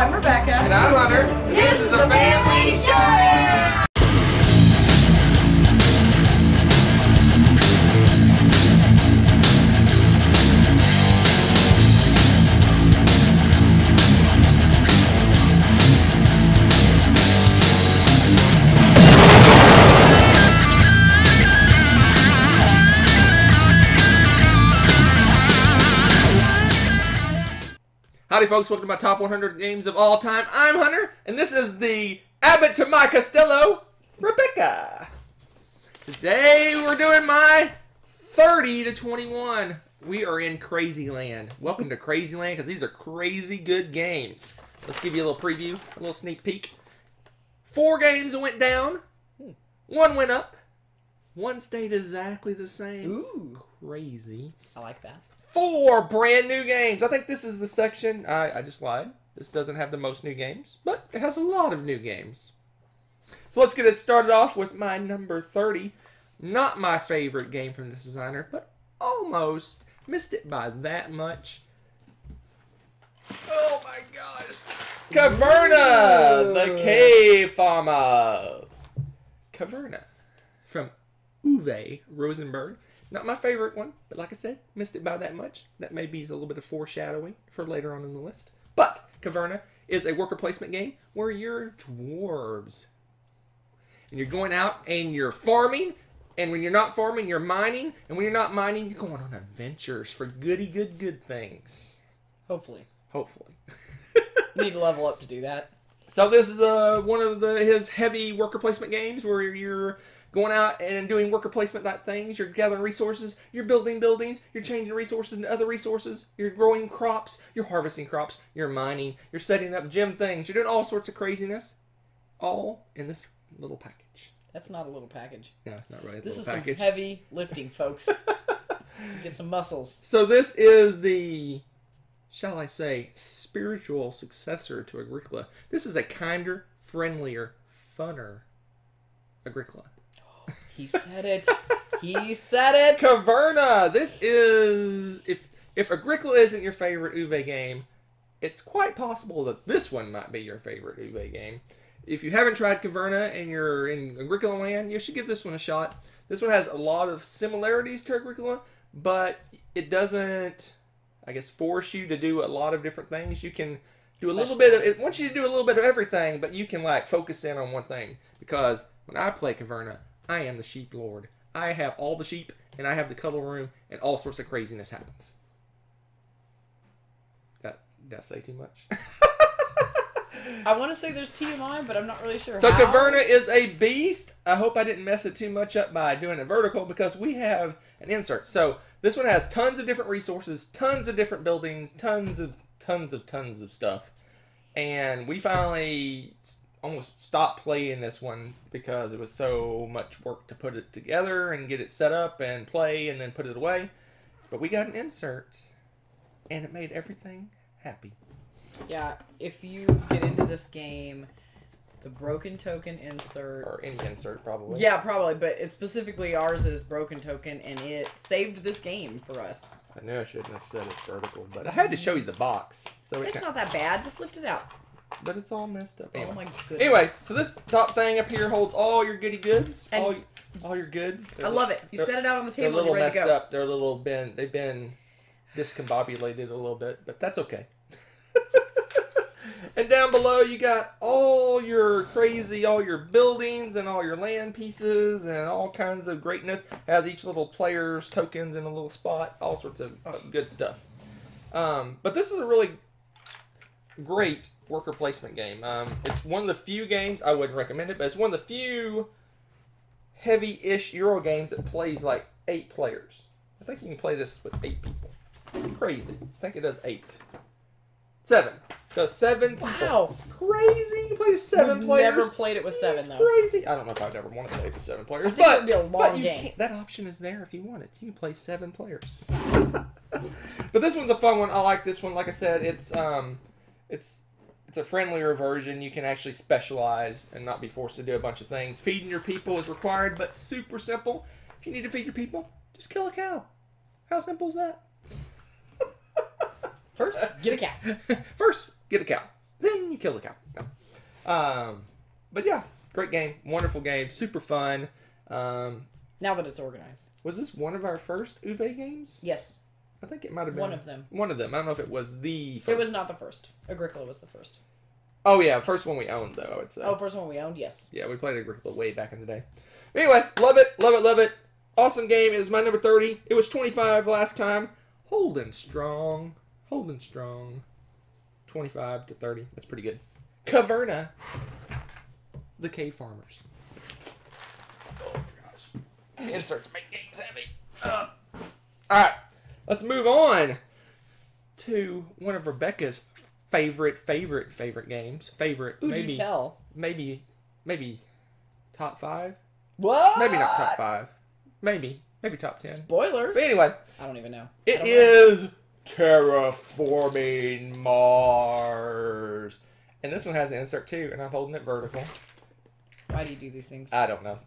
I'm Rebecca. And I'm Hunter. This is the Family Show! Howdy folks, welcome to my top 100 games of all time. I'm Hunter, and this is the Abbott to my Costello, Rebecca. Today we're doing my 30 to 21. We are in Crazy Land. Welcome to Crazy Land, because these are crazy good games. Let's give you a little preview, a little sneak peek. 4 games went down, 1 went up, 1 stayed exactly the same. Ooh. Crazy. I like that. 4 brand new games. I think this is the section. I just lied. This doesn't have the most new games, but it has a lot of new games. So let's get it started off with my number 30. Not my favorite game from this designer, but almost. Missed it by that much. Oh my gosh. Caverna, the Cave Farmers. Caverna from Uwe Rosenberg. Not my favorite one, but like I said, missed it by that much. That maybe is a little bit of foreshadowing for later on in the list. But Caverna is a worker placement game where you're dwarves. And you're going out and you're farming. And when you're not farming, you're mining. And when you're not mining, you're going on adventures for good things. Hopefully. Hopefully. Need to level up to do that. So this is one of his heavy worker placement games where you're going out and doing worker placement type things. You're gathering resources. You're building buildings. You're changing resources into other resources. You're growing crops. You're harvesting crops. You're mining. You're setting up gym things. You're doing all sorts of craziness. All in this little package. That's not a little package. No, it's not really a this little package. This is some heavy lifting, folks. Get some muscles. So this is the, shall I say, spiritual successor to Agricola. This is a kinder, friendlier, funner Agricola. He said it. He said it. Caverna. This is, if Agricola isn't your favorite Uwe game, it's quite possible that this one might be your favorite Uwe game. If you haven't tried Caverna and you're in Agricola land, you should give this one a shot. This one has a lot of similarities to Agricola, but it doesn't, I guess, force you to do a lot of different things. You can do a little bit of, it wants you to do a little bit of everything, but you can like focus in on one thing. Because when I play Caverna, I am the sheep lord. I have all the sheep, and I have the cuddle room, and all sorts of craziness happens. Did I say too much? I want to say there's TMI, but I'm not really sure So how. Caverna is a beast. I hope I didn't mess it too much up by doing it vertical, because we have an insert. So this one has tons of different resources, tons of different buildings, tons of stuff. And we finally almost stopped playing this one because it was so much work to put it together and get it set up and play and then put it away. But we got an insert, and it made everything happy. Yeah, if you get into this game, the broken token insert... Or any insert, probably. Yeah, probably, but it's specifically ours is broken token, and it saved this game for us. I knew I shouldn't have said it's vertical, but I had to show you the box. So It's not that bad, just lift it out. But it's all messed up. Anyway. Oh my goodness. Anyway, so this top thing up here holds all your goody goods. And all your goods. I love it. You set it out on the They're a table little and you're ready messed to go. up. They're a little they've been discombobulated a little bit, but that's okay. And down below you got all your buildings and all your land pieces and all kinds of greatness. Has each little player's tokens in a little spot. All sorts of good stuff. But this is a really great worker placement game. It's one of the few games, I wouldn't recommend it, but it's one of the few heavy-ish Euro games that plays like 8 players. I think you can play this with 8 people. Crazy. I think it does 8. 7. It does 7 people. Wow. Crazy. You can play with 7 players. Never played it with 7 though. Crazy. I don't know if I've ever wanted to play with 7 players. I think it would be a long game. That option is there if you want it. You can play 7 players. But this one's a fun one. I like this one. Like I said, it's a friendlier version. You can actually specialize and not be forced to do a bunch of things. Feeding your people is required, but super simple. If you need to feed your people, just kill a cow. How simple is that? First, get a cow. First, get a cow. then you kill the cow. No. But yeah, great game, wonderful game, super fun. Now that it's organized. Was this one of our first Uwe games? Yes. I think it might have been one of them. One of them. I don't know if it was the first. It was not the first. Agricola was the first. Oh yeah, first one we owned though, I would say. Oh, first one we owned, yes. Yeah, we played Agricola way back in the day. Anyway, love it, love it, love it. Awesome game. It was my number 30. It was 25 last time. Holding strong. Holding strong. 25 to 30. That's pretty good. Caverna. The Cave Farmers. Oh my gosh. Inserts make games heavy. Alright. Let's move on to one of Rebecca's favorite games. Favorite. Ooh, do tell. Maybe top 5? What? Maybe not top 5. Maybe top 10. Spoilers. But anyway. I don't even know. It is Terraforming Mars. And this one has an insert too, and I'm holding it vertical. Why do you do these things? I don't know.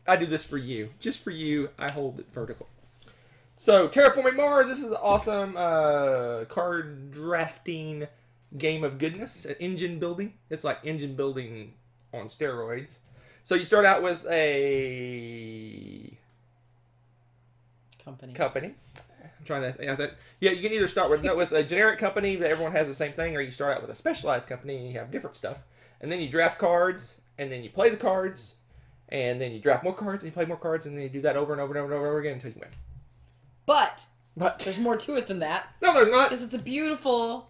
I do this for you. Just for you, I hold it vertical. So, Terraforming Mars, this is an awesome card drafting game of goodness. Engine building. It's like engine building on steroids. So, you start out with a company. I'm trying to... Yeah, you can either start with a generic company that everyone has the same thing, or you start out with a specialized company and you have different stuff. And then you draft cards, and then you play the cards, and then you draft more cards, and you play more cards, and then you do that over and over and over and over again until you win. But there's more to it than that. No, there's not. Because it's a beautiful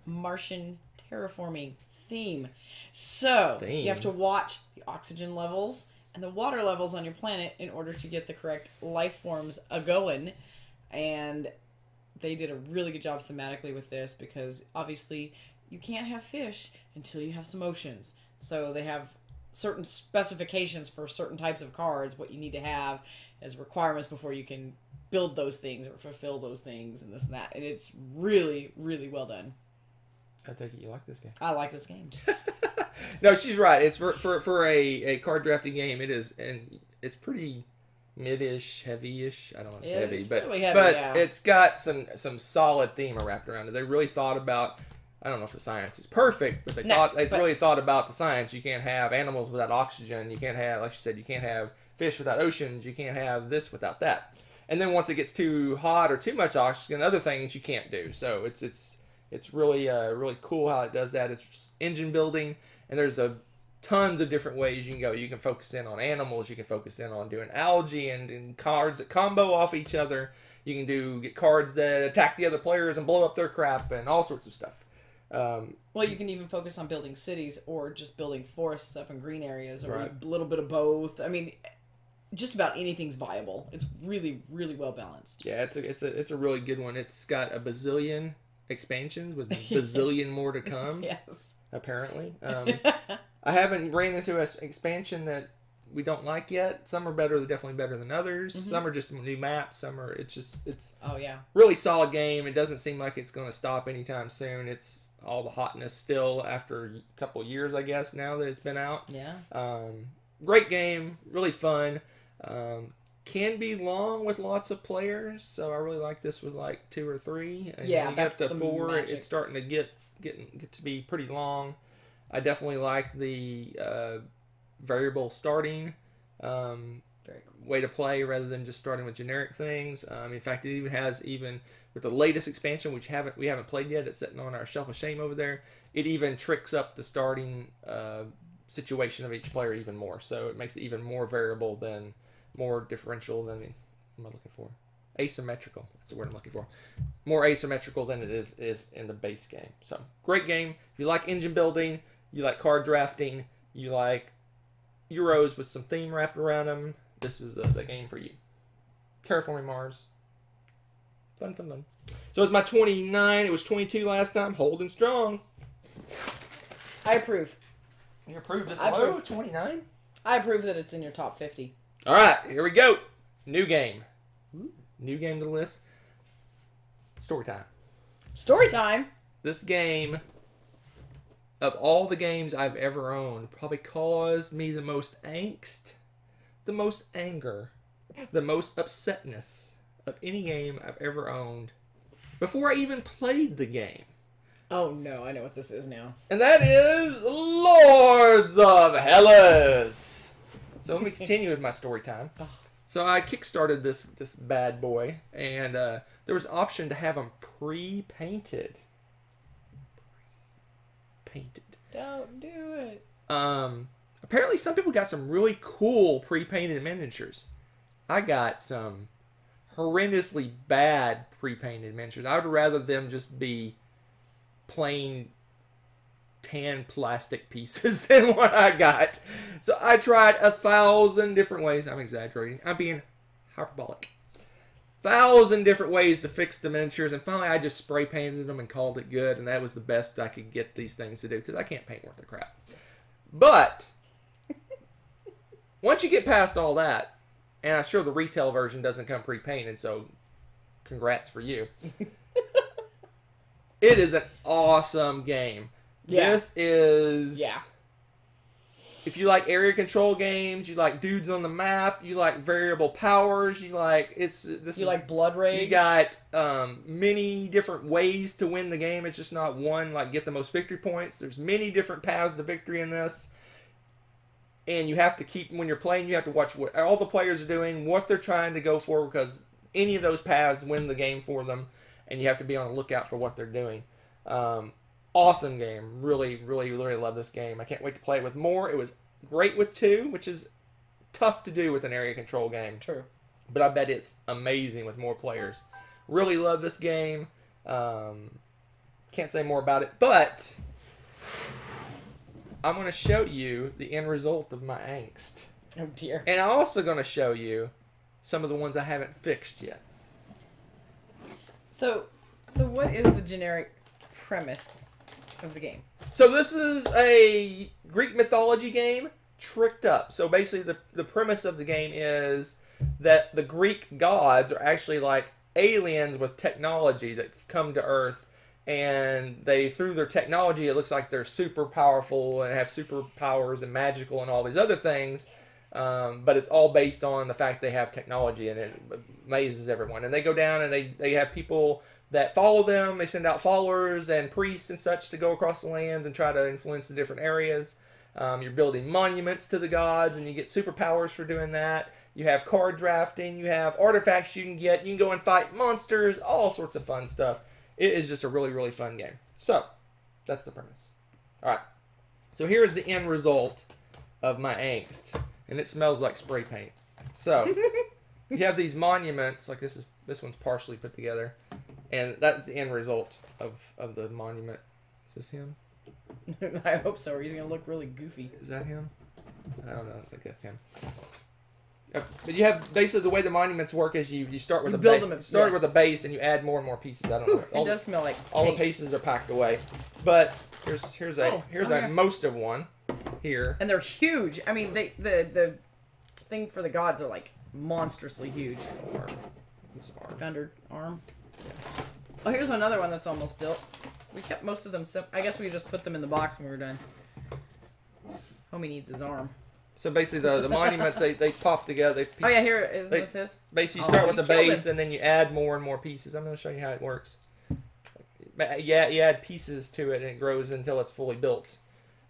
Martian terraforming theme. So, you have to watch the oxygen levels and the water levels on your planet in order to get the correct life forms a-going. And they did a really good job thematically with this because, obviously, you can't have fish until you have some oceans. So, they have certain specifications for certain types of cards, what you need to have as requirements before you can build those things or fulfill those things and this and that. And it's really, really well done. I take it you like this game. I like this game. No, she's right. It's for a card drafting game. It is, and it's pretty mid-ish, heavy-ish. I don't want to say heavy, but yeah. It's got some solid theme wrapped around it. They really thought about. I don't know if the science is perfect, but they really thought about the science. You can't have animals without oxygen. You can't have, like you said, you can't have fish without oceans. You can't have this without that. And then once it gets too hot or too much oxygen, other things you can't do. So it's really really cool how it does that. It's just engine building, and there's tons of different ways you can go. You can focus in on animals. You can focus in on doing algae and cards that combo off each other. You can get cards that attack the other players and blow up their crap and all sorts of stuff. Well, you can even focus on building cities or just building forests up in green areas or a little bit of both. I mean, just about anything's viable. It's really, really well balanced. Yeah, it's a really good one. It's got a bazillion expansions with a bazillion more to come. Yes. Apparently. I haven't ran into an expansion that we don't like yet. Some are definitely better than others. Mm-hmm. Some are just new maps. Some are it's oh yeah, really solid game. It doesn't seem like it's going to stop anytime soon. It's all the hotness still after a couple years, I guess, now that it's been out. Yeah. Great game, really fun. Can be long with lots of players, so I really like this with like 2 or 3. And yeah, when you get up to 4, it's starting to get to be pretty long. I definitely like the variable starting way to play rather than just starting with generic things. In fact, it even has with the latest expansion, which we haven't played yet. It's sitting on our shelf of shame over there. It even tricks up the starting situation of each player even more, so it makes it even more variable more differential than what am I looking for? Asymmetrical. That's the word I'm looking for. More asymmetrical than it is in the base game. So great game. If you like engine building, you like card drafting, you like Euros with some theme wrapped around them, this is the game for you. Terraforming Mars. Fun. So it's my 29. It was 22 last time. Holding strong. I approve. You approve this low? 29? I approve that it's in your top 50. All right, here we go. New game. New game to the list. Story time. Story time? This game, of all the games I've ever owned, probably caused me the most angst, the most anger, the most upsetness of any game I've ever owned before I even played the game. Oh no, I know what this is now. And that is Lords of Hellas. So let me continue with my story time. So I kickstarted this bad boy, and there was an option to have them pre-painted. Don't do it. Apparently some people got some really cool pre-painted miniatures. I got some horrendously bad pre-painted miniatures. I would rather them just be plain tan plastic pieces than what I got. So I tried 1,000 different ways. I'm exaggerating. I'm being hyperbolic. 1,000 different ways to fix the miniatures, and finally I just spray painted them and called it good, and that was the best I could get these things to do, because I can't paint worth a crap. But once you get past all that, and I'm sure the retail version doesn't come pre-painted, so congrats for you. It is an awesome game. Yeah. This is... Yeah. If you like area control games, you like dudes on the map, you like variable powers, you like... like Blood Rage? You got many different ways to win the game. It's just not one, like, get the most victory points. There's many different paths to victory in this. And you have to keep... When you're playing, you have to watch what all the players are doing, what they're trying to go for, because any of those paths win the game for them. And you have to be on the lookout for what they're doing. Awesome game. Really, really, really love this game. I can't wait to play it with more. It was great with 2, which is tough to do with an area control game. True. But I bet it's amazing with more players. Really love this game. Can't say more about it, but I'm going to show you the end result of my angst. Oh, dear. And I'm also going to show you some of the ones I haven't fixed yet. So what is the generic premise of the game? So this is a Greek mythology game tricked up. So basically the premise of the game is that the Greek gods are actually like aliens with technology that come to Earth, and they, through their technology, it looks like they're super powerful and have superpowers and magical and all these other things. But it's all based on the fact they have technology, and it amazes everyone. And they go down and they have people that follow them. They send out followers and priests and such to go across the lands and try to influence the different areas. You're building monuments to the gods, and you get superpowers for doing that. You have card drafting. You have artifacts you can get. You can go and fight monsters. All sorts of fun stuff. It is just a really, really fun game. So, that's the premise. All right. So here's the end result of my angst. And it smells like spray paint. So, you have these monuments. Like this one's partially put together. And that's the end result of the monument. Is this him? I hope so, or he's going to look really goofy. Is that him? I don't know. I think that's him. But you have, basically the way the monuments work is you start with a base. Start with a base and you add more and more pieces. I don't know. It does smell like all the pieces are packed away. But here's a most of one here. And they're huge. I mean, the thing for the gods are like monstrously huge. Found her arm. Oh, here's another one that's almost built. We kept most of them I guess we just put them in the box when we were done. Homie needs his arm. So basically the monuments, they pop together. Oh yeah, here is this is. Basically you start with the base and then you add more and more pieces. I'm going to show you how it works. Yeah, you add pieces to it and it grows until it's fully built.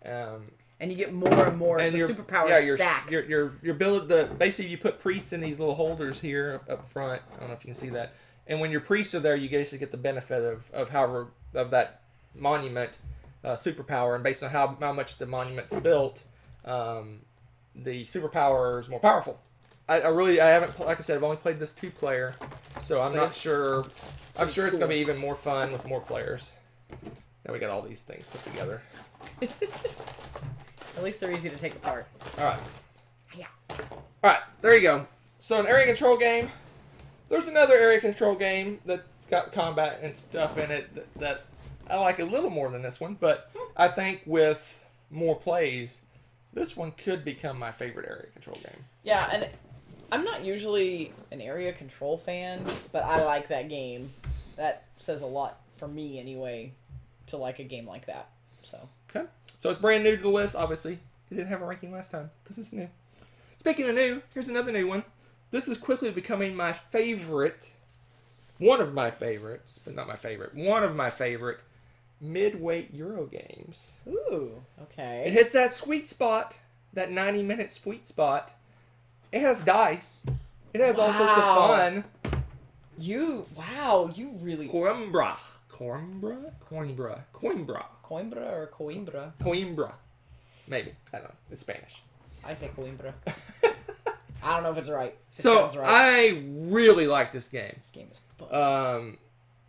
And you get more and more of the superpower stack. You're building basically you put priests in these little holders here up front. I don't know if you can see that. And when your priests are there, you basically get the benefit of that monument superpower, and based on how much the monument's built, the superpower is more powerful. I haven't, like I said, I've only played this 2-player, so I'm not sure. I'm sure it's going to be even more fun with more players. Now we got all these things put together. At least they're easy to take apart. All right. Yeah. All right, there you go. So an area control game. There's another area control game that's got combat and stuff in it that I like a little more than this one, but I think with more plays, this one could become my favorite area control game. Yeah, and I'm not usually an area control fan, but I like that game. That says a lot for me anyway, to like a game like that. So. Okay. So it's brand new to the list, obviously. It didn't have a ranking last time because it's new. Speaking of new, here's another new one. This is quickly becoming my favorite, one of my favorites, but not my favorite, one of my favorite mid-weight Euro games. Ooh, okay. It hits that sweet spot, that 90-minute sweet spot. It has dice. It has all sorts of fun. You really... Coimbra. Coimbra or Coimbra? Coimbra. Maybe. I don't know. It's Spanish. I say Coimbra. I don't know if it's right. Right. I really like this game. This game is fun.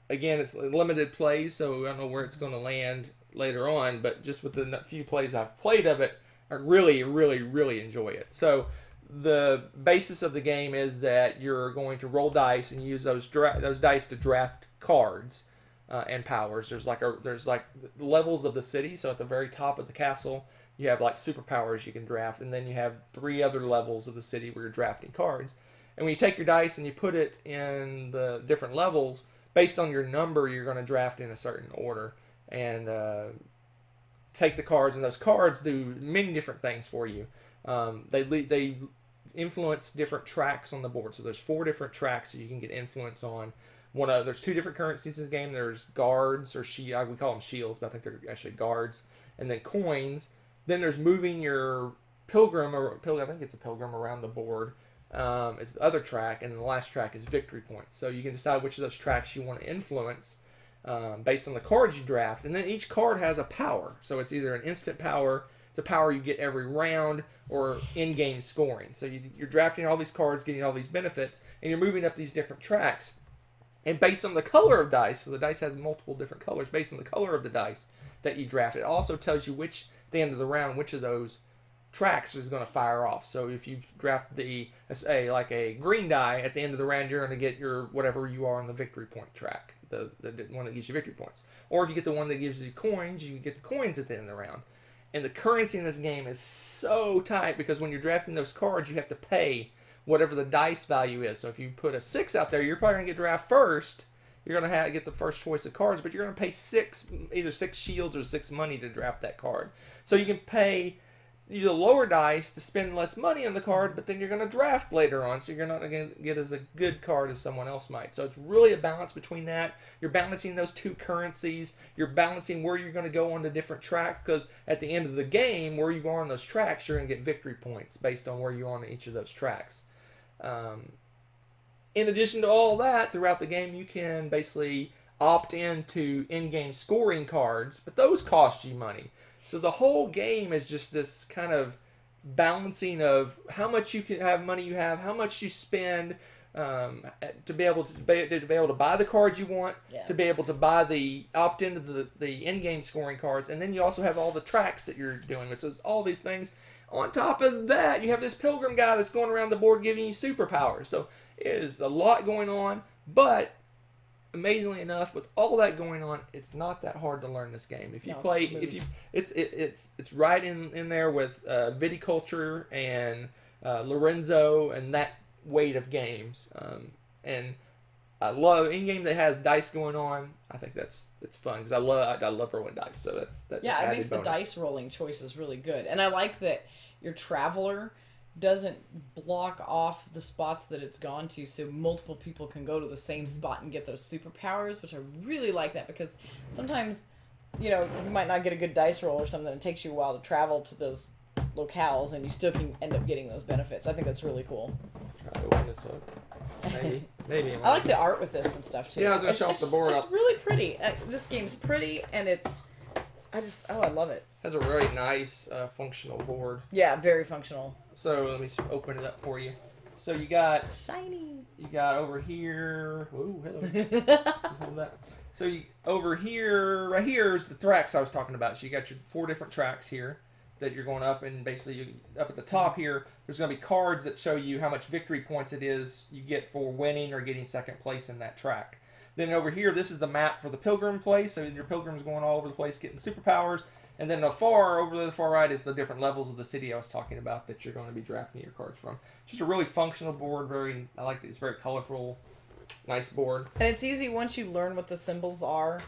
Again, it's limited plays, so I don't know where it's going to land later on, but just with the few plays I've played of it, I really, really, really enjoy it. So the basis of the game is that you're going to roll dice and use those dice to draft cards and powers. There's like levels of the city, so at the very top of the castle, you have like superpowers you can draft, and then you have 3 other levels of the city where you're drafting cards. And when you take your dice and you put it in the different levels, based on your number, you're going to draft in a certain order and take the cards, and those cards do many different things for you. They influence different tracks on the board. So there's 4 different tracks that you can get influence on. There's 2 different currencies in this game. There's guards, or we call them shields, but I think they're actually guards, and then coins. Then there's moving your pilgrim, I think it's a pilgrim around the board. Is the other track, and then the last track is victory points. So you can decide which of those tracks you want to influence based on the cards you draft. And then each card has a power. So it's either an instant power, it's a power you get every round, or in-game scoring. So you're drafting all these cards, getting all these benefits, and you're moving up these different tracks. And based on the color of dice, so the dice has multiple different colors, based on the color of the dice that you draft, it also tells you at the end of the round, which of those tracks is going to fire off. So if you draft like a green die at the end of the round, you're going to get your whatever you are on the victory point track, the one that gives you victory points. Or if you get the one that gives you coins, you get the coins at the end of the round. And the currency in this game is so tight because when you're drafting those cards, you have to pay whatever the dice value is. So if you put a 6 out there, you're probably going to get draft first. You're going to get the first choice of cards, but you're going to pay either 6 shields or 6 money to draft that card. So you can pay either lower dice to spend less money on the card, but then you're going to draft later on, so you're not going to get as a good card as someone else might. So it's really a balance between that. You're balancing those 2 currencies. You're balancing where you're going to go on the different tracks, because at the end of the game, where you are on those tracks, you're going to get victory points based on where you are on each of those tracks. In addition to all that, throughout the game, you can basically opt into in-game scoring cards, but those cost you money. So the whole game is just this kind of balancing of how much you can have money you have, how much you spend to be able to buy the cards you want, to be able to opt into the in-game scoring cards, and then you also have all the tracks that you're doing with. So it's all these things. On top of that, you have this pilgrim guy that's going around the board giving you superpowers. So it is a lot going on, but amazingly enough, with all that going on, it's not that hard to learn this game. If you it's right in there with viticulture and Lorenzo and that weight of games. And I love any game that has dice going on. I think it's fun because I love rolling dice. So it makes the dice rolling choices really good. And I like that your traveler doesn't block off the spots that it's gone to, so multiple people can go to the same spot and get those superpowers, which I really like that, because sometimes, you might not get a good dice roll or something. It takes you a while to travel to those locales, and you still can end up getting those benefits. I think that's really cool. Try to open this up. Maybe. I like the art with this and stuff too. Yeah, I was gonna show off the board. It's really pretty. This game's pretty, and I love it. Has a very nice functional board. Yeah, very functional. So let me open it up for you. So you got shiny. You got over here. Ooh, hello. Hold that. So over here, right here is the tracks I was talking about. So you got your 4 different tracks here that you're going up, and basically up at the top here, there's going to be cards that show you how much victory points it is you get for winning or getting second place in that track. Then over here, this is the map for the pilgrim place. So your pilgrim's going all over the place getting superpowers. And then over the far right is the different levels of the city I was talking about that you're going to be drafting your cards from. Just a really functional board. I like it. It's very colorful, nice board. And it's easy once you learn what the symbols are.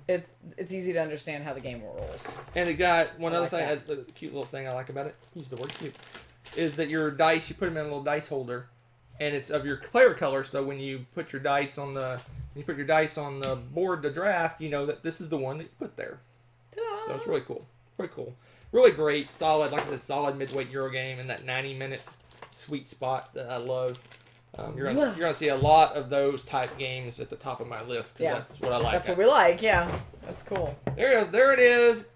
It's easy to understand how the game rolls. And it got one other thing, the cute little thing I like about it. Use the word cute. Is that your dice? You put them in a little dice holder, and it's of your player color. So when you put your dice on the you put your dice on the board to draft, you know that this is the one that you put there. Ta-da! So it's really cool. Really cool. Really great, solid, like I said, solid midweight Euro game in that 90-minute sweet spot that I love. You're gonna see a lot of those type games at the top of my list. Yeah, that's what I like. That's what we like. Yeah, that's cool. There it is.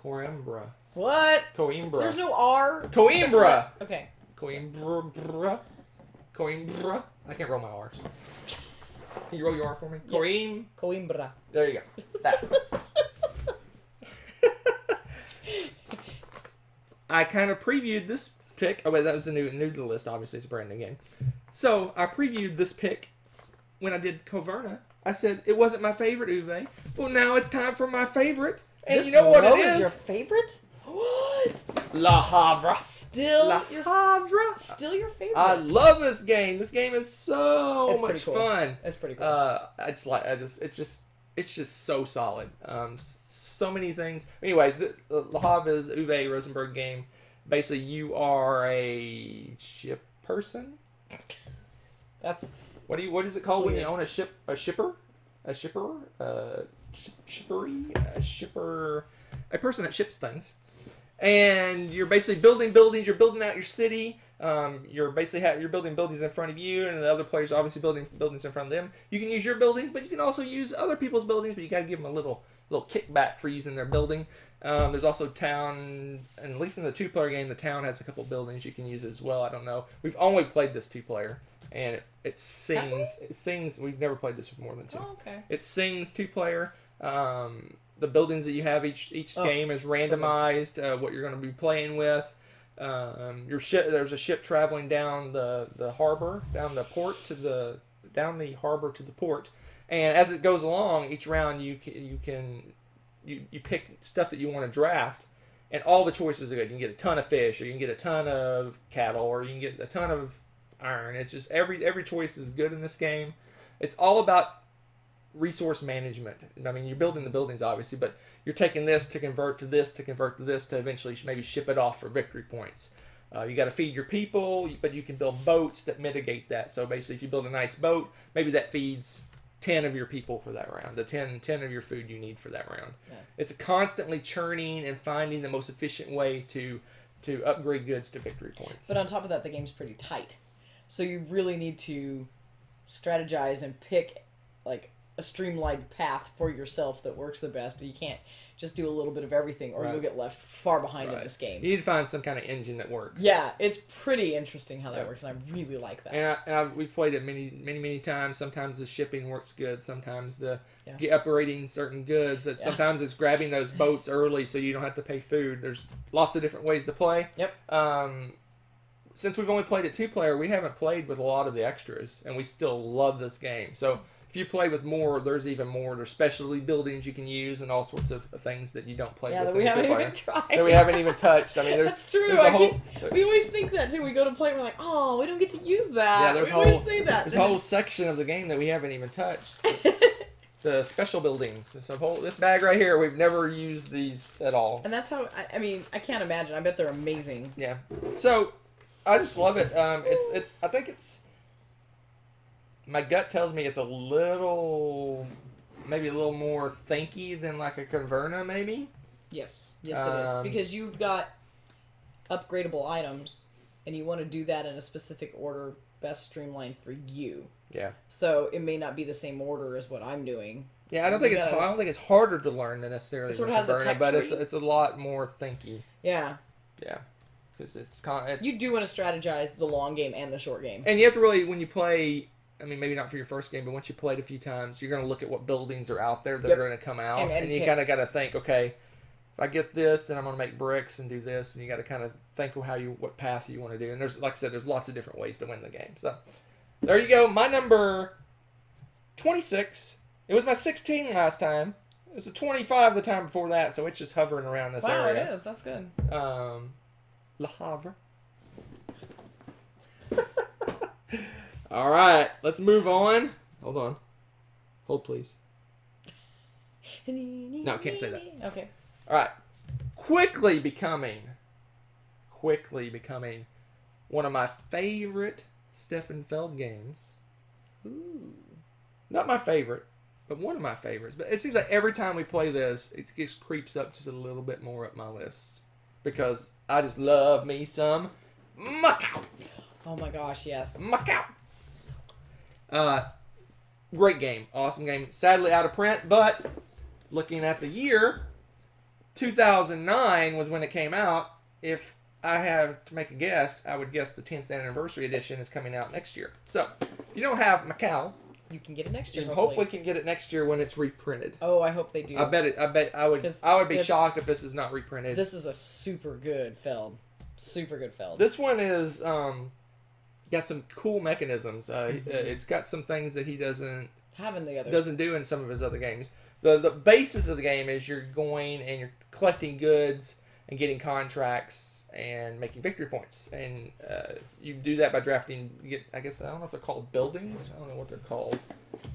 Coimbra. What? Coimbra. There's no R. Coimbra. Okay. Coimbra. Coimbra. I can't roll my R's. Can you roll your R for me? Yep. Coimbra. There you go. That. I kind of previewed this pick. Oh wait, that was a new to the list. Obviously, it's a brand new game. So I previewed this pick when I did Caverna. I said it wasn't my favorite Uwe. Well, now it's time for my favorite. And you know what it is? Your favorite? What? La Havra. Still La Havra. Still your favorite. I love this game. This game is so much fun. It's pretty cool. It's just so solid. So many things. Anyway, La Havra is Uwe Rosenberg game. Basically, you are a ship person. That's what is it called when you own a ship? A shipper? A shipper? Shippery? A shipper? A person that ships things. And you're basically building buildings. You're building out your city. You're building buildings in front of you, and the other players are obviously building buildings in front of them. You can use your buildings, but you can also use other people's buildings. But you got to give them a little kickback for using their building. There's also town, and at least in the 2-player game, the town has a couple buildings you can use as well. I don't know. We've only played this 2-player, and it sings. It sings. We've never played this with more than 2. Oh, okay. It sings 2-player. The buildings that you have each game is randomized. What you're going to be playing with. Your ship. There's a ship traveling down the harbor, down the harbor to the port, and as it goes along, each round you pick stuff that you want to draft, and all the choices are good. You can get a ton of fish, or you can get a ton of cattle, or you can get a ton of iron. It's just every choice is good in this game. It's all about resource management. I mean, you're building the buildings obviously, but you're taking this to convert to this to convert to this to eventually maybe ship it off for victory points. You got to feed your people, but you can build boats that mitigate that. So basically, if you build a nice boat, maybe that feeds 10 of your people for that round, the 10 of your food you need for that round. Yeah. It's constantly churning and finding the most efficient way to upgrade goods to victory points. But on top of that, the game's pretty tight. So you really need to strategize and pick like a streamlined path for yourself that works the best. You can't just do a little bit of everything, or you'll get left far behind in this game. You need to find some kind of engine that works. Yeah, it's pretty interesting how that works, and I really like that. We've played it many times. Sometimes the shipping works good. Sometimes the upgrading certain goods. Sometimes it's grabbing those boats early so you don't have to pay food. There's lots of different ways to play. Yep. Since we've only played it 2-player, we haven't played with a lot of the extras, and we still love this game. So if you play with more, there's even more. There's specialty buildings you can use and all sorts of things that you don't play with. That we haven't even tried. That we haven't even touched. I mean, that's true. We always think that too. We go to play and we're like, oh, we don't get to use that. Yeah, we always say that. There's a whole section of the game that we haven't even touched. The special buildings. So this bag right here, we've never used these at all. And that's how, I mean, I can't imagine. I bet they're amazing. Yeah. So I just love it. I think it's, my gut tells me it's maybe a little more thinky than like a Caverna, maybe. Yes, it is, because you've got upgradable items, and you want to do that in a specific order, best streamlined for you. Yeah. So it may not be the same order as what I'm doing. Yeah, I don't think it's harder to learn than necessarily than Caverna, but it's a lot more thinky. Yeah. Yeah. Because it's you do want to strategize the long game and the short game, and you have to really, when you play. I mean, maybe not for your first game, but once you played a few times, you're going to look at what buildings are out there that are going to come out. And you kind of got to think, okay, if I get this, then I'm going to make bricks and do this. And you got to kind of think of what path you want to do. And there's, like I said, there's lots of different ways to win the game. So there you go. My number 26. It was my 16 last time. It was a 25 the time before that. So it's just hovering around this area. Wow, it is. That's good. Le Havre. All right, let's move on. Hold on. Hold, please. No, I can't say that. Okay. All right. Quickly becoming one of my favorite Stefan Feld games Ooh. Not my favorite, but one of my favorites. But it seems like every time we play this, it just creeps up just a little bit more up my list. Because I just love me some Macau. Oh my gosh, yes. Macau. Great game. Awesome game. Sadly out of print, but looking at the year, 2009 was when it came out. If I have to make a guess, I would guess the 10th anniversary edition is coming out next year. So, if you don't have Macau, you can get it next year. You hopefully can get it next year when it's reprinted. Oh, I hope they do. I would be shocked if this is not reprinted. This is a super good Feld. Super good Feld. This one is got some cool mechanisms. It's got some things that he doesn't do in some of his other games. The basis of the game is you're going and you're collecting goods and getting contracts and making victory points, and you do that by drafting. I guess I don't know if they're called buildings. I don't know what they're called.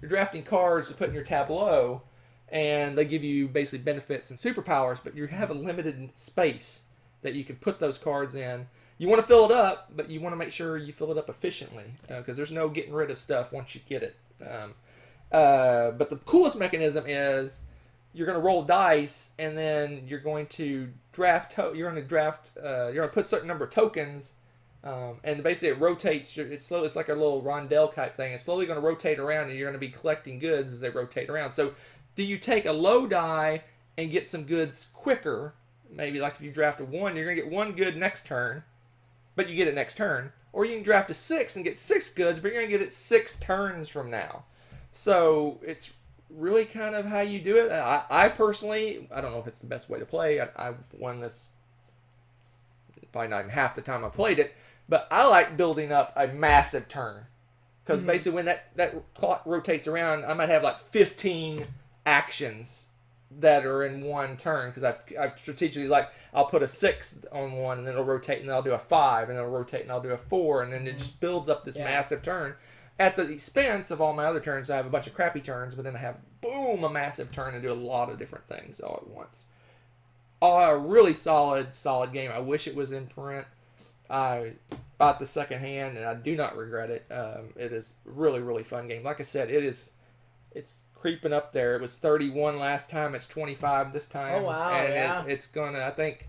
You're drafting cards to put in your tableau, and they give you basically benefits and superpowers, but you have a limited space that you can put those cards in. You want to fill it up, but you want to make sure you fill it up efficiently, because there's no getting rid of stuff once you get it. But the coolest mechanism is you're going to roll dice, and then you're going to draft. You're going to put a certain number of tokens, and basically it rotates. It's slow. It's like a little rondelle type thing. It's slowly going to rotate around, and you're going to be collecting goods as they rotate around. So, do you take a low die and get some goods quicker? Maybe like if you draft a 1, you're going to get 1 good next turn, but you get it next turn. Or you can draft a 6 and get 6 goods, but you're going to get it 6 turns from now. So it's really kind of how you do it. I personally, I don't know if it's the best way to play. I won this probably not even half the time I played it, but I like building up a massive turn. Because basically when that clock rotates around, I might have like 15 actions that are in one turn, because I've strategically, like, I'll put a 6 on one, and then it'll rotate, and then I'll do a 5, and then it'll rotate, and I'll do a 4, and then it just builds up this massive turn. At the expense of all my other turns, I have a bunch of crappy turns, but then I have, boom, a massive turn and do a lot of different things all at once. A really solid game. I wish it was in print. I bought the second hand, and I do not regret it. It is a really, really fun game. Like I said, it's creeping up there. It was 31 last time. It's 25 this time. Oh, wow, and it's going to, I think,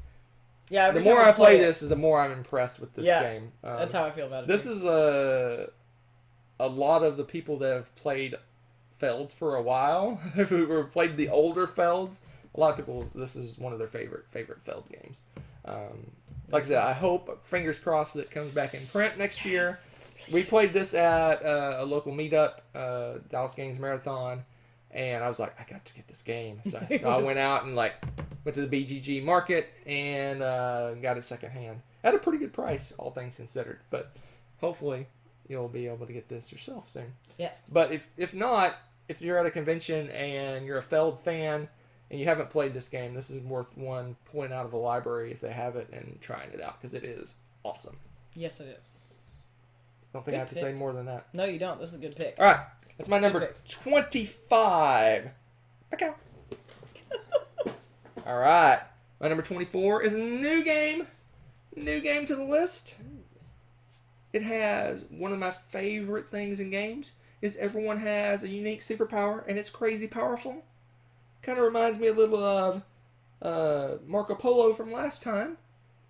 the more I play this, the more I'm impressed with this game. That's how I feel about it. This is a lot of the people that have played Felds for a while, who have played the older Felds. A lot of people, this is one of their favorite Feld games. Like I said, I hope, fingers crossed, that it comes back in print next year. We played this at a local meetup, Dallas Games Marathon, and I was like, I got to get this game. So I went out and went to the BGG market and got it secondhand at a pretty good price, all things considered. But hopefully you'll be able to get this yourself soon. Yes. But if not, if you're at a convention and you're a Feld fan and you haven't played this game, this is worth one pulling out of the library if they have it and trying it out, because it is awesome. Yes, it is. I don't think I have to say more than that. No, you don't. This is a good pick. All right. That's my number 25. Okay. All right. My number 24 is a new game. New game to the list. It has one of my favorite things in games is everyone has a unique superpower, and it's crazy powerful. Kind of reminds me a little of Marco Polo from last time,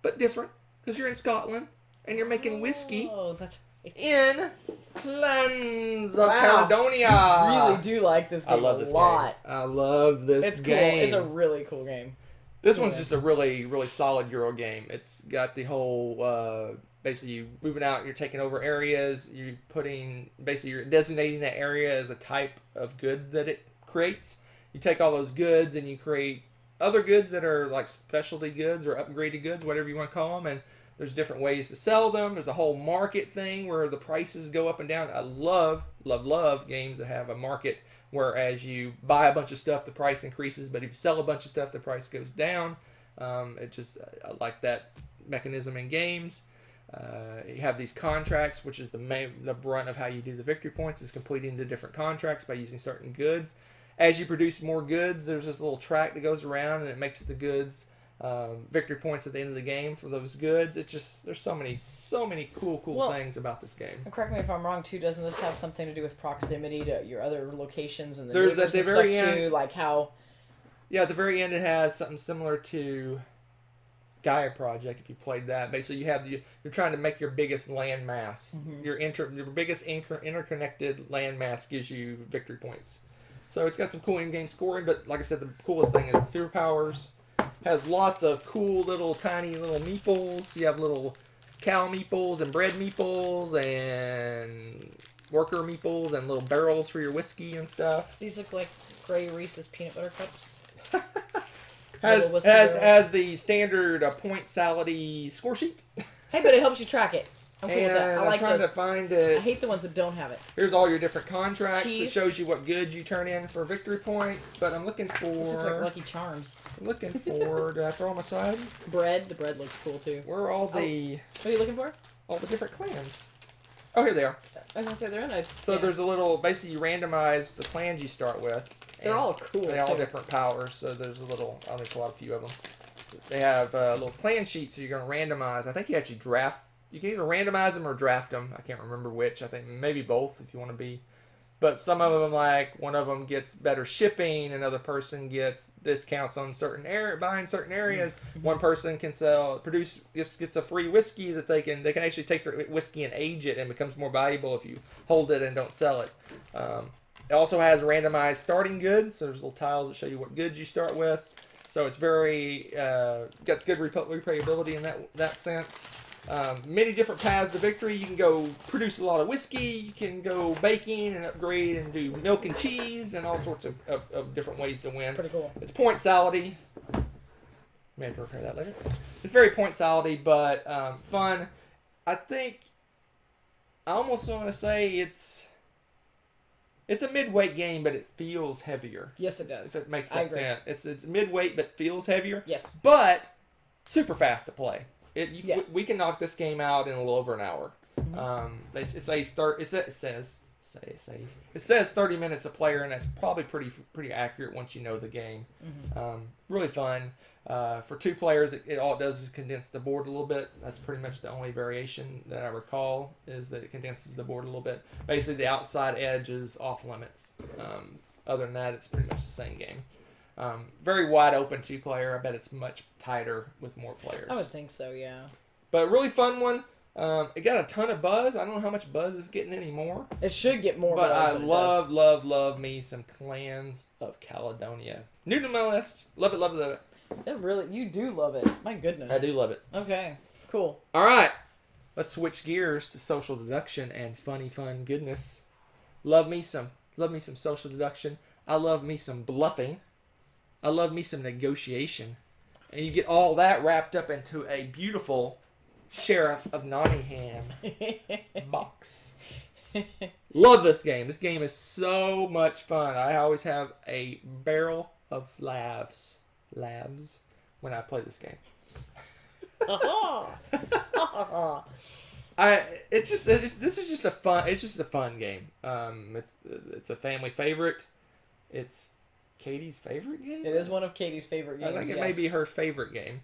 but different, because you're in Scotland and you're making whiskey. Oh, that's in Clans of Caledonia. I really do like this game. I love this lot. game. I love this game. Cool. It's a really cool game. This one's just a really, really solid Euro game. It's got the whole, basically you moving out, you're taking over areas, you're designating that area as a type of good that it creates. You take all those goods and you create other goods that are like specialty goods or upgraded goods, whatever you want to call them, and there's different ways to sell them. There's a whole market thing where the prices go up and down. I love, love, love games that have a market where as you buy a bunch of stuff, the price increases, but if you sell a bunch of stuff, the price goes down. I like that mechanism in games. You have these contracts, which is the brunt of how you do the victory points, is completing the different contracts by using certain goods. As you produce more goods, there's this little track that goes around, and it makes the goods victory points at the end of the game for those goods. It's just, there's so many cool things about this game. Correct me if I'm wrong too. Doesn't this have something to do with proximity to your other locations and the There's neighbors at the and very stuff end, too? Like how? Yeah, at the very end it has something similar to Gaia Project. If you played that, basically you're trying to make your biggest land mass. Your biggest interconnected land mass gives you victory points. So it's got some cool in-game scoring, but like I said, the coolest thing is Superpowers. Has lots of cool little tiny little meeples. You have little cow meeples and bread meeples and worker meeples and little barrels for your whiskey and stuff. These look like gray Reese's peanut butter cups. has the standard point salad-y score sheet. Hey, but it helps you track it. I'm cool with that. I like trying to find it. I hate the ones that don't have it. Here's all your different contracts. Cheese. It shows you what goods you turn in for victory points. But I'm looking for. This looks like Lucky Charms. I'm looking for. Did I throw them aside? Bread. The bread looks cool too. Where are all the? What are you looking for? All the different clans. Oh, here they are. I was gonna say they're in a. So there's a little. Basically, you randomize the clans you start with. They're all cool. They all different powers. So there's a little. I think a few of them. They have little clan sheets, so you're going to randomize. I think you actually draft. You can either randomize them or draft them. I can't remember which. I think maybe both if you want to be. But some of them, like one of them gets better shipping, another person gets discounts on certain buying certain areas. One person can gets a free whiskey that they can actually take their whiskey and age it, and it becomes more valuable if you hold it and don't sell it. It also has randomized starting goods. So there's little tiles that show you what goods you start with. So it's very got good replayability in that sense. Many different paths to victory. You can go produce a lot of whiskey. You can go baking and upgrade and do milk and cheese and all sorts of different ways to win. It's pretty cool. It's point salad-y. Maybe repair that later. It's very point salad-y, but fun. I think I almost want to say it's a mid-weight game, but it feels heavier. Yes, it does. If it makes sense. It's mid-weight, but feels heavier. Yes. But super fast to play. Yes. We can knock this game out in a little over an hour. It says 30 minutes a player, and that's probably pretty accurate once you know the game. Really fun. For 2 players, all it does is condense the board a little bit. That's pretty much the only variation that I recall, is that it condenses the board a little bit. Basically, the outside edge is off limits. Other than that, it's pretty much the same game. Very wide open 2-player. I bet it's much tighter with more players. I would think so, yeah. But really fun one. It got a ton of buzz. I don't know how much buzz it's getting anymore. It should get more but buzz. But I love me some Clans of Caledonia. New to my list. Love it. You do love it. My goodness. I do love it. Okay, cool. All right. Let's switch gears to social deduction and funny fun goodness. Love me some social deduction. I love me some bluffing. I love me some negotiation. And you get all that wrapped up into a beautiful Sheriff of Nottingham box. Love this game. This game is so much fun. I always have a barrel of labs when I play this game. This is just a fun game. It's a family favorite. It's Katie's favorite game? It is one of Katie's favorite games. I think it may be her favorite game.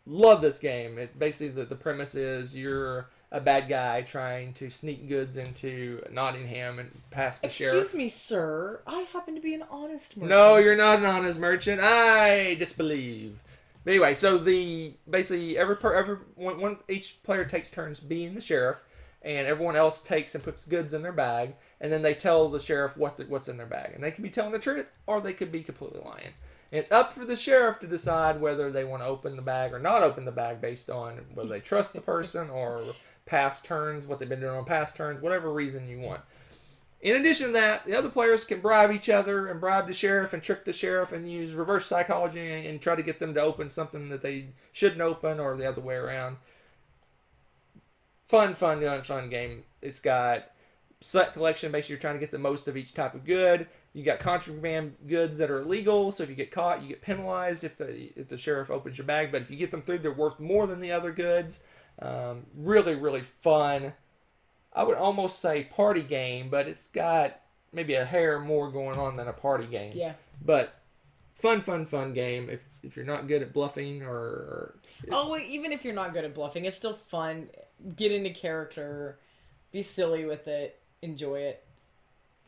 Love this game. Basically, the premise is you're a bad guy trying to sneak goods into Nottingham and pass the sheriff. Excuse me, sir. I happen to be an honest merchant. No, you're not an honest merchant. I disbelieve. But anyway, so each player takes turns being the sheriff, and everyone else takes and puts goods in their bag, and then they tell the sheriff what's in their bag. And they could be telling the truth, or they could be completely lying. And it's up for the sheriff to decide whether they want to open the bag or not open the bag based on whether they trust the person or past turns, what they've been doing on past turns, whatever reason you want. In addition to that, the other players can bribe each other and bribe the sheriff and trick the sheriff and use reverse psychology and try to get them to open something that they shouldn't open or the other way around. Fun game. It's got set collection. Basically, you're trying to get the most of each type of good. You got contraband goods that are illegal, so if you get caught, you get penalized if the sheriff opens your bag. But if you get them through, they're worth more than the other goods. Really, really fun. I would almost say party game, but it's got maybe a hair more going on than a party game. Yeah. But fun game. If you're not good at bluffing even if you're not good at bluffing, it's still fun. Get into character, be silly with it, enjoy it.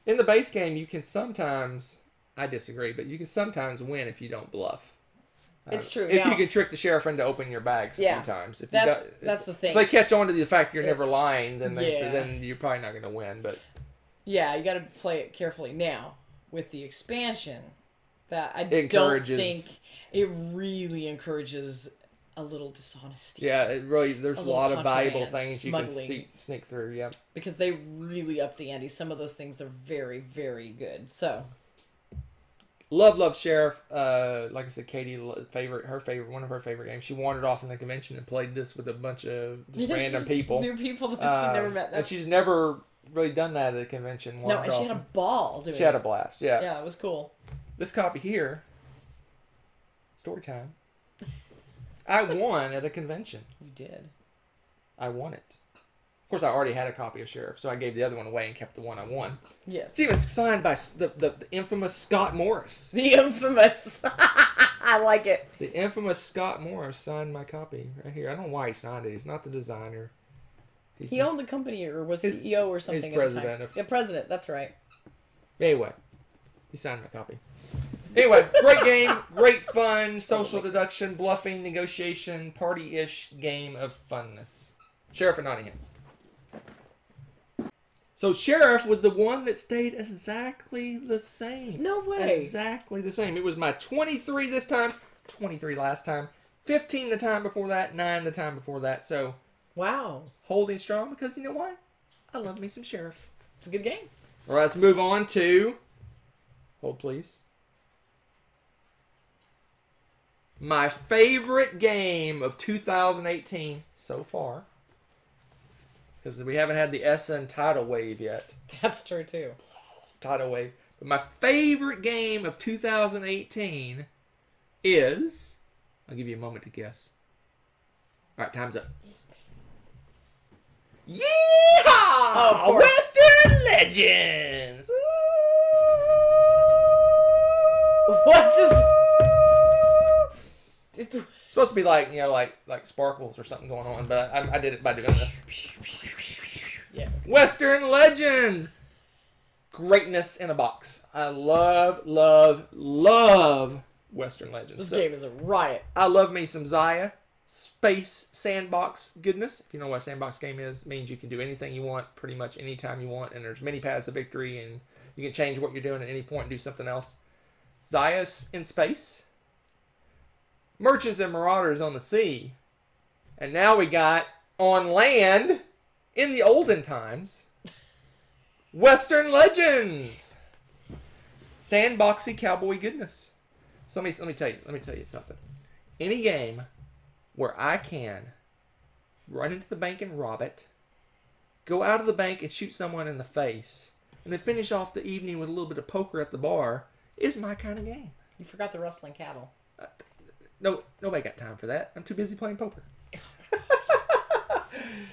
In the base game, you can sometimes, I disagree, but you can sometimes win if you don't bluff. It's true. If you can trick the sheriff into opening your bags sometimes. If that's the thing. If they catch on to the fact you're never lying, then you're probably not going to win. But yeah, you got to play it carefully. Now, with the expansion, that I don't think it really encourages a little dishonesty. Yeah, there's a lot of valuable things smuggling. You can sneak through, yeah. Because they really up the ante. Some of those things are very, very good. So, love Sheriff. Like I said, Katie, one of her favorite games. She wandered off in the convention and played this with a bunch of just random people. New people that she never met. And she's never really done that at a convention. No, and she had a ball doing it. She had a blast, yeah. Yeah, it was cool. This copy here, story time. I won at a convention. You did. I won it. Of course, I already had a copy of Sheriff, so I gave the other one away and kept the one I won. Yes. It's even signed by the infamous Scott Morris. The infamous. I like it. The infamous Scott Morris signed my copy right here. I don't know why he signed it. He's not the designer. He owned the company or was CEO or something at the time. Yeah, president. That's right. Anyway, he signed my copy. Anyway, great game, great fun, social deduction, bluffing, negotiation, party-ish game of funness. Sheriff of Nottingham. So Sheriff was the one that stayed exactly the same. No way. Exactly the same. It was my 23 this time, 23 last time, 15 the time before that, 9 the time before that. So, wow. Holding strong because you know why? I love me some Sheriff. It's a good game. All right, let's move on to... Hold, please. My favorite game of 2018 so far. Because we haven't had the Essen tidal wave yet. That's true, too. Tidal wave. But my favorite game of 2018 is... I'll give you a moment to guess. All right, time's up. Yeehaw! Oh, Western Legends! What just... It's supposed to be like, you know, like sparkles or something going on, but I did it by doing this. Yeah. Western Legends! Greatness in a box. I love Western Legends. This game is a riot. I love me some Zaya. Space sandbox goodness. If you know what a sandbox game is, it means you can do anything you want pretty much anytime you want, and there's many paths of victory, and you can change what you're doing at any point and do something else. Zaya's in space. Merchants and Marauders on the sea. And now we got on land in the olden times. Western Legends. Sandboxy cowboy goodness. So let me tell you something. Any game where I can run into the bank and rob it, go out of the bank and shoot someone in the face, and then finish off the evening with a little bit of poker at the bar is my kind of game. You forgot the rustling cattle. No, nobody got time for that. I'm too busy playing poker.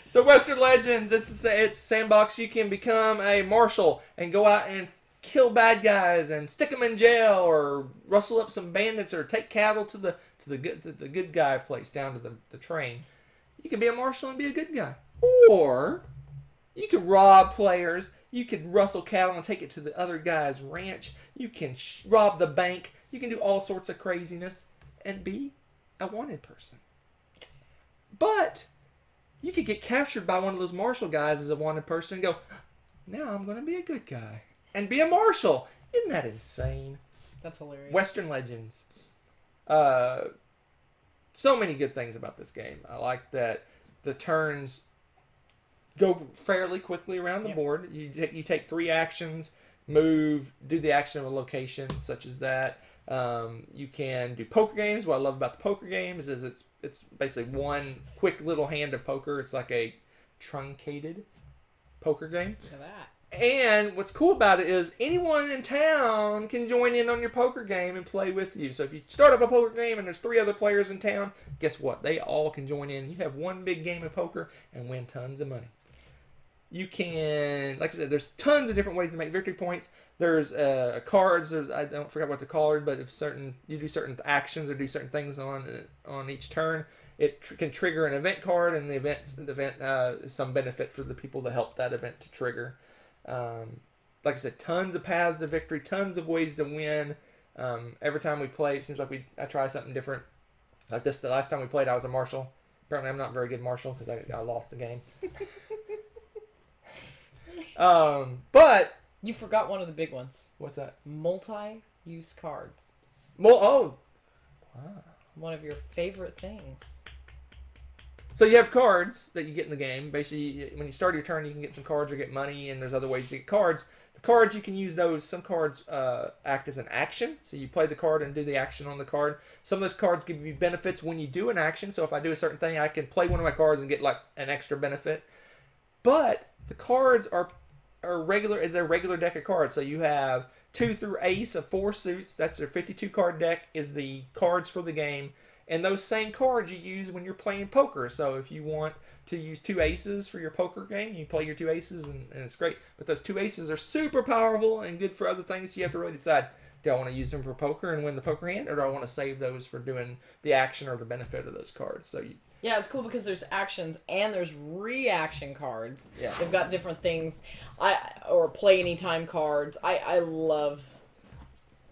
So Western Legends, it's sandbox. You can become a marshal and go out and kill bad guys and stick them in jail, or rustle up some bandits, or take cattle to the good guy place down to the train. You can be a marshal and be a good guy, or you can rob players. You can rustle cattle and take it to the other guy's ranch. You can rob the bank. You can do all sorts of craziness and be a wanted person. But you could get captured by one of those marshal guys as a wanted person and go, now I'm going to be a good guy and be a marshal. Isn't that insane? That's hilarious. Western Legends. So many good things about this game. I like that the turns go fairly quickly around the board. You take 3 actions, move, do the action of a location, such as that. You can do poker games. What I love about the poker games is it's basically one quick little hand of poker. It's like a truncated poker game. Look at that. And what's cool about it is anyone in town can join in on your poker game and play with you. So if you start up a poker game and there's 3 other players in town, guess what? They all can join in. You have one big game of poker and win tons of money. You can, like I said, there's tons of different ways to make victory points. There's cards. I don't forget what they're called, but if you do certain actions or do certain things on each turn, it can trigger an event card, and the event is some benefit for the people that help that event to trigger. Like I said, tons of paths to victory, tons of ways to win. Every time we play, it seems like I try something different. Like this, the last time we played, I was a marshal. Apparently, I'm not very good marshal because I lost the game. But you forgot one of the big ones. What's that? Multi-use cards. Wow. One of your favorite things. So you have cards that you get in the game. Basically, when you start your turn, you can get some cards or get money, and there's other ways to get cards. The cards, you can use those. Some cards act as an action. So you play the card and do the action on the card. Some of those cards give you benefits when you do an action. So if I do a certain thing, I can play one of my cards and get like an extra benefit. But the cards are regular as a regular deck of cards. So you have 2 through ace of 4 suits. That's their 52 card deck is the cards for the game. And those same cards you use when you're playing poker. So if you want to use 2 aces for your poker game, you play your 2 aces and it's great. But those 2 aces are super powerful and good for other things. So you have to really decide, do I want to use them for poker and win the poker hand? Or do I want to save those for doing the action or the benefit of those cards? So yeah, it's cool because there's actions and there's reaction cards. Yeah. They've got different things. Or play anytime cards. I love.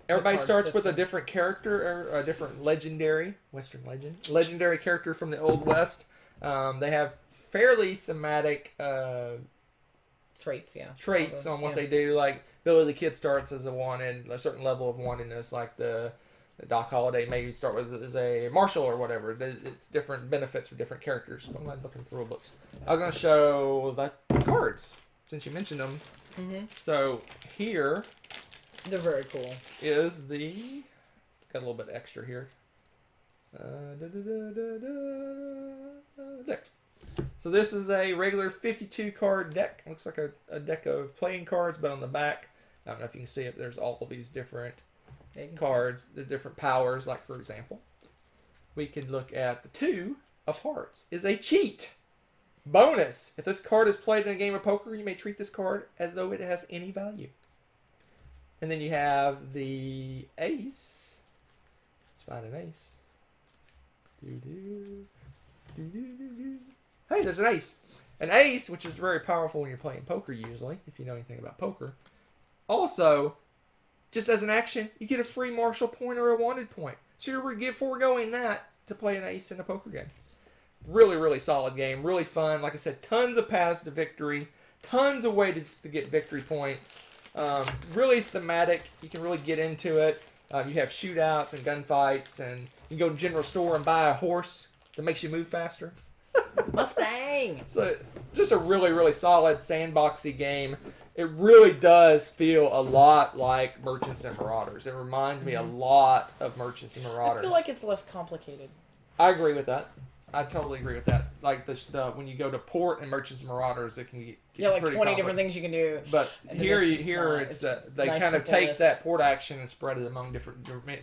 Everybody starts with a different character or a different legendary character from the Old West. They have fairly thematic traits, on what they do. Like Billy the Kid starts as a certain level of wantedness, like the Doc Holliday maybe start with as a marshal or whatever. It's different benefits for different characters. I'm not looking through books. I was going to show the cards since you mentioned them. Mm-hmm. So here. They're very cool. Is got a little bit extra here. There. So this is a regular 52 card deck. Looks like a deck of playing cards, but on the back, I don't know if you can see it, there's all of these different cards, the different powers. Like for example, we could look at the 2 of hearts is a cheat. Bonus. If this card is played in a game of poker, you may treat this card as though it has any value. And then you have the ace. Let's find an ace. Hey, there's an ace. An ace, which is very powerful when you're playing poker usually, if you know anything about poker. Also, just as an action, you get a free marshal point or a wanted point. So you're foregoing that to play an ace in a poker game. Really, really solid game. Really fun. Like I said, tons of paths to victory. Tons of ways to get victory points. Really thematic. You can really get into it. You have shootouts and gunfights, and you can go to the general store and buy a horse that makes you move faster. Mustang! So just a really, really solid sandboxy game. It really does feel a lot like Merchants and Marauders. It reminds me a lot of Merchants and Marauders. I feel like it's less complicated. I agree with that. I totally agree with that. Like when you go to port and Merchants and Marauders, it can get like 20 different things you can do. But here it's they nice kind of take list. that port action and spread it among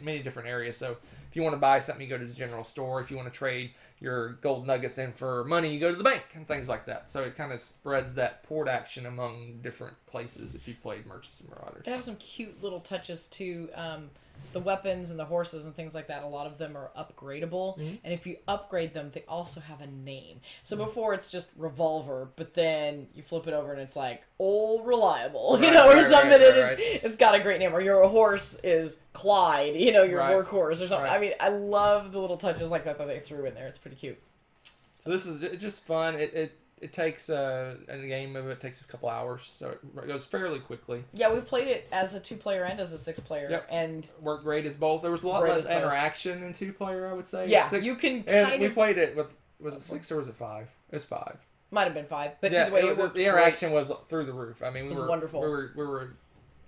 many different areas. So if you want to buy something, you go to the general store. If you want to trade your gold nuggets in for money, you go to the bank and things like that. So it kind of spreads that port action among different places if you played Merchants and Marauders. They have some cute little touches too. The weapons and the horses and things like that, a lot of them are upgradable. Mm-hmm. And if you upgrade them, they also have a name. So before it's just Revolver, but then you flip it over and it's like Old Reliable, or something. It's got a great name. Or your horse is Clyde, your workhorse or something. Right. I mean, I love the little touches like that they threw in there. It's pretty cute. So this is just fun. It takes a game of it takes a couple hours, so it goes fairly quickly. Yeah, we've played it as a 2-player and as a 6-player. Yep. And worked great as both. There was a lot less interaction in 2-player, I would say. Yeah, 6, you can we played it with, was it 6 or was it 5? It was 5. Might have been 5, but yeah, either way, it worked the interaction was through the roof. I mean, it was wonderful. We were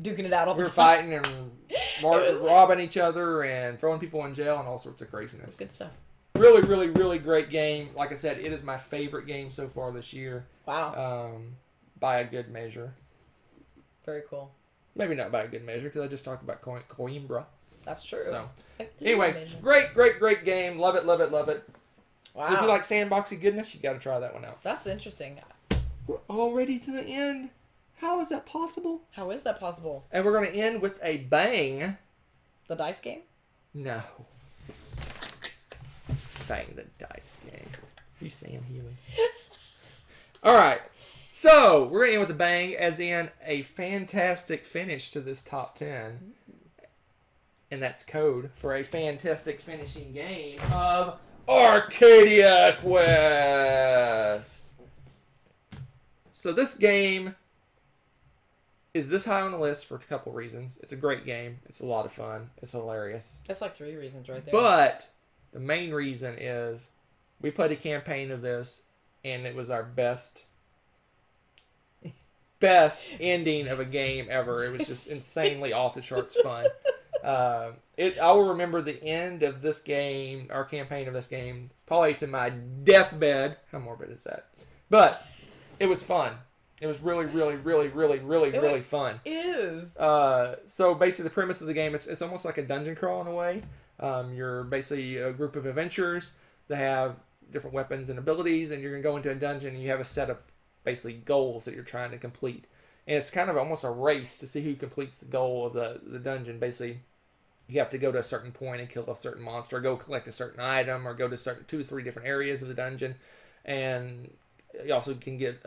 duking it out all the time. We were fighting and robbing each other and throwing people in jail and all sorts of craziness. Good stuff. Really, really, really great game. Like I said, it is my favorite game so far this year. Wow. By a good measure. Very cool. Maybe not by a good measure, because I just talked about Coimbra. That's true. So, anyway, great game. Love it, love it, love it. Wow. So if you like sandboxy goodness, you got to try that one out. That's interesting. We're already to the end. How is that possible? How is that possible? And we're going to end with a bang. The dice game? No. Bang the dice game. You Sam Healy. Alright. So, we're going to end with a bang, as in a fantastic finish to this top 10. And that's code for a fantastic finishing game of Arcadia Quest. So this game is this high on the list for a couple reasons. It's a great game. It's a lot of fun. It's hilarious. That's like 3 reasons right there. But the main reason is we played a campaign of this, and it was our best ending of a game ever. It was just insanely off the charts fun. I will remember the end of this game, our campaign of this game, probably to my deathbed. How morbid is that? But it was fun. It was really fun. It is. So basically the premise of the game, it's almost like a dungeon crawl in a way. You're basically a group of adventurers that have different weapons and abilities, and you're going to go into a dungeon and you have a set of basically goals that you're trying to complete. And it's kind of almost a race to see who completes the goal of the dungeon. Basically, you have to go to a certain point and kill a certain monster, or go collect a certain item, or go to 2 or 3 different areas of the dungeon. And you also can get,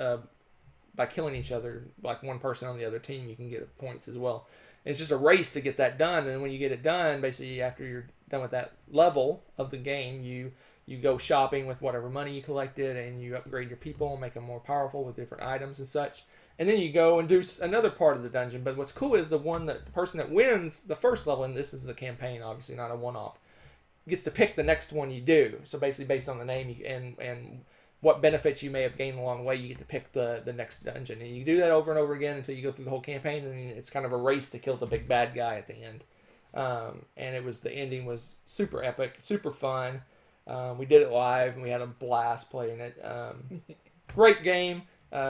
by killing each other, like one person on the other team, you can get points as well. And it's just a race to get that done. And when you get it done, basically after you're done with that level of the game, you go shopping with whatever money you collected, and you upgrade your people and make them more powerful with different items and such. And then you go and do another part of the dungeon. But what's cool is the person that wins the first level, and this is the campaign, obviously not a one-off, gets to pick the next one you do. So basically based on the name and what benefits you may have gained along the way, you get to pick the next dungeon. And you do that over and over again until you go through the whole campaign, and it's kind of a race to kill the big bad guy at the end. And the ending was super epic, super fun. We did it live, and we had a blast playing it. Great game.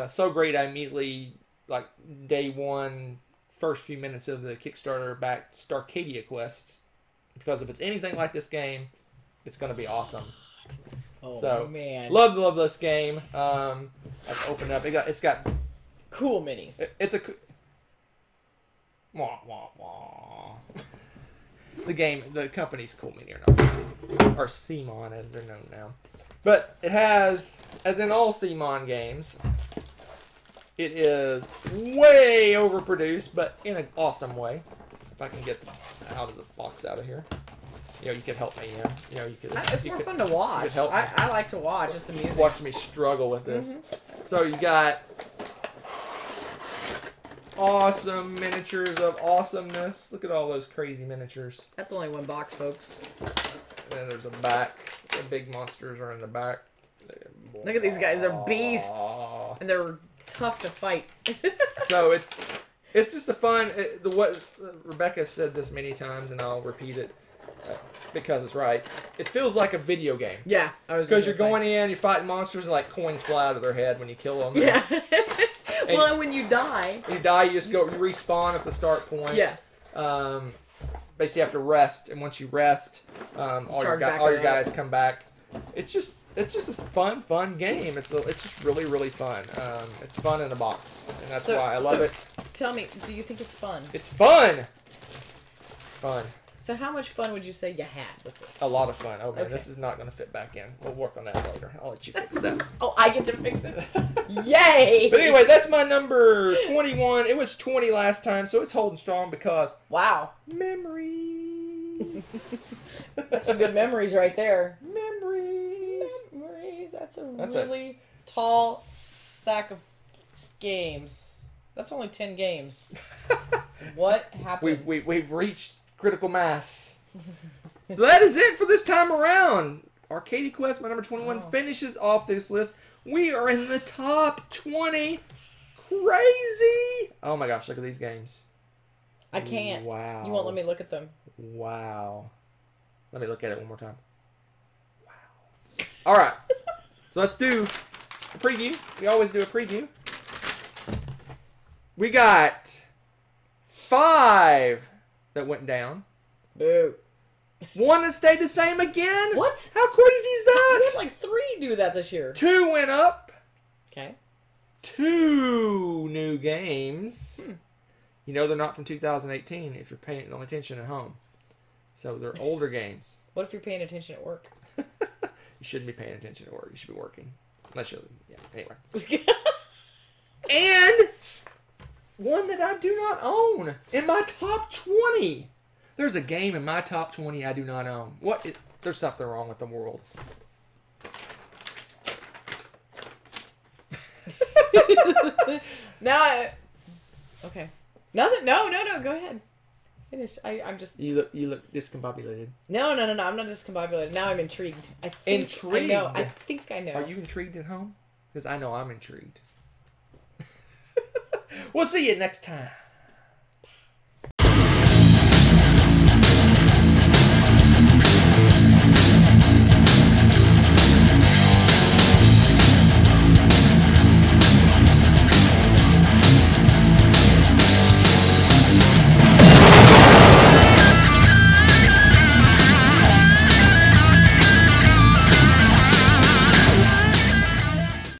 So great, I immediately, like, day one, first few minutes of the Kickstarter, backed Starcadia Quest. Because if it's anything like this game, it's going to be awesome. Oh, so, man. Love this game. Let's open it up. It's got cool minis. It's a... Wah, wah, wah. The company's Cool Mini or not. Or CMON, as they're known now. But it has, as in all CMON games, it is way overproduced, but in an awesome way. If I can get out of the box out of here. You could help me, you could... It's more fun to watch. I like to watch. It's amusing. Watch me struggle with this. Mm-hmm. So you got awesome miniatures of awesomeness. Look at all those crazy miniatures. That's only one box, folks. And then there's a back. The big monsters are in the back. Look at these guys. They're beasts. And they're tough to fight. So it's just a fun... what Rebecca said this many times, and I'll repeat it because it's right. It feels like a video game. Yeah. Because you're going in, you're fighting monsters, and like coins fly out of their head when you kill them. Yeah. And when you die... You respawn at the start point. Yeah. Basically, you have to rest, and once you rest, all your guys come back. It's just a fun game. It's just really fun. It's fun in the box, and that's why I love it. Tell me, do you think it's fun? It's fun. Fun. So how much fun would you say you had with this? A lot of fun. Oh man, This is not going to fit back in. We'll work on that later. I'll let you fix that. Oh, I get to fix it. Yay! But anyway, that's my number 21. It was 20 last time, so it's holding strong because... Wow. Memories. That's some good memories right there. Memories. That's a really tall stack of games. That's only 10 games. What happened? We've reached critical mass. So that is it for this time around. Arcadia Quest, my number 21, finishes off this list. We are in the top 20. Crazy. Oh my gosh, look at these games. I can't. Wow. You won't let me look at them. Wow. Let me look at it one more time. Wow. All right. So let's do a preview. We always do a preview. We got 5 that went down. Boo. 1 that stayed the same again. What? How crazy is that? We had like 3 do that this year. 2 went up. Okay. 2 new games. You know they're not from 2018 if you're paying no attention at home. So they're older games. What if you're paying attention at work? You shouldn't be paying attention at work. You should be working. Unless you're... Yeah, anyway. And one that I do not own in my top 20. There's a game in my top 20 I do not own. There's something wrong with the world. Okay. Nothing. No. Go ahead. Finish. I'm just. You look discombobulated. No. I'm not discombobulated. Now I'm intrigued. Intrigued. I know. I think I know. Are you intrigued at home? Because I know I'm intrigued. We'll see you next time.